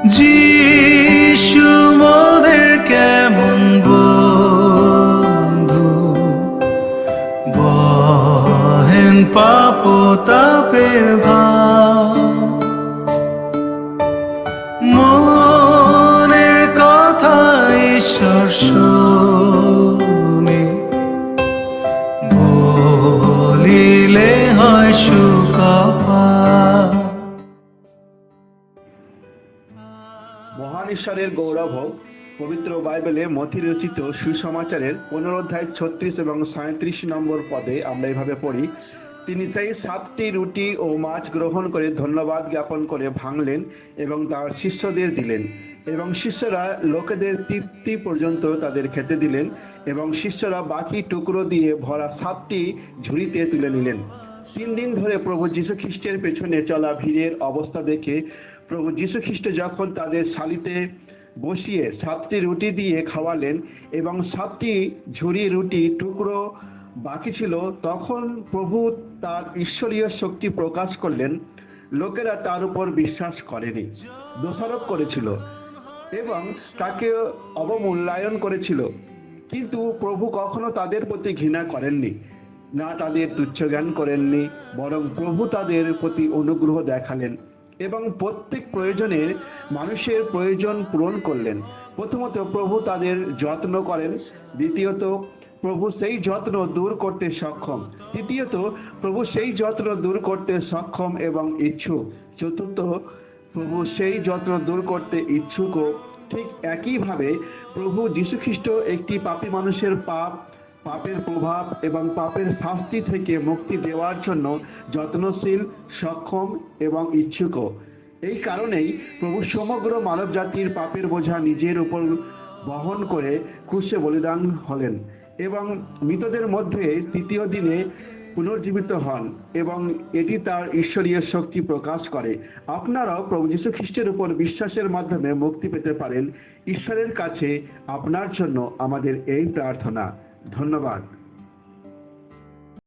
যিশু মোদের কেমন বন্ধু, বহেন পাপ তাপের ভার, মনের কথা ঈশ্বর শুনে বলিলে হয় সুখপার। মহান ঈশ্বরের গৌরব হোক। পবিত্র বাইবেলে মথি রচিত সুসমাচারের 15 অধ্যায় 36 এবং 37 নম্বর পদে আমরা এভাবে পড়ি, তিনি সেই 7টি রুটি ও মাছ গ্রহণ করে ধন্যবাদ জ্ঞাপন করে ভাঙলেন এবং তার শিষ্যদের দিলেন, এবং শিষ্যরা লোকেদের তৃপ্তি পর্যন্ত তাদের খেতে দিলেন, এবং শিষ্যরা বাকি টুকরো দিয়ে ভরা 7টি ঝুড়িতে তুলে নিলেন। 3 দিন ধরে প্রভু যীশু খ্রিস্টের পেছনে চলা ভিড়ের অবস্থা দেখে প্রভু যীশু খ্রিস্ট যখন তাদের শালিতে বসিয়ে 7টি রুটি দিয়ে খাওয়ালেন এবং 7টি ঝুড়ি রুটি টুকরো বাকি ছিল, তখন প্রভু তার ঈশ্বরীয় শক্তি প্রকাশ করলেন। লোকেরা তার উপর বিশ্বাস করেনি, দোষারোপ করেছিল এবং তাকে অবমূল্যায়ন করেছিল, কিন্তু প্রভু কখনো তাদের প্রতি ঘৃণা করেননি, না তাদের তুচ্ছ জ্ঞান করেননি, বরং প্রভু তাদের প্রতি অনুগ্রহ দেখালেন এবং প্রত্যেক প্রয়োজনে মানুষের প্রয়োজন পূরণ করলেন। প্রথমত প্রভু তাদের যত্ন করেন, দ্বিতীয়ত প্রভু সেই যত্ন দূর করতে সক্ষম, তৃতীয়ত প্রভু সেই যত্ন দূর করতে সক্ষম এবং ইচ্ছুক, চতুর্থ প্রভু সেই যত্ন দূর করতে ইচ্ছুকও। ঠিক একইভাবে প্রভু যীশু খ্রিস্ট একটি পাপী মানুষের পাপের প্রভাব এবং পাপের শাস্তি থেকে মুক্তি দেওয়ার জন্য যত্নশীল, সক্ষম এবং ইচ্ছুকও। এই কারণেই প্রভু সমগ্র মানব জাতির পাপের বোঝা নিজের উপর বহন করে ক্রুশে বলিদান হলেন এবং মৃতদের মধ্যে 3য় দিনে পুনর্জীবিত হন, এবং এটি তার ঈশ্বরীয় শক্তি প্রকাশ করে। আপনারাও প্রভু যীশু খ্রিস্টের উপর বিশ্বাসের মাধ্যমে মুক্তি পেতে পারেন। ঈশ্বরের কাছে আপনার জন্য আমাদের এই প্রার্থনা। ধন্যবাদ।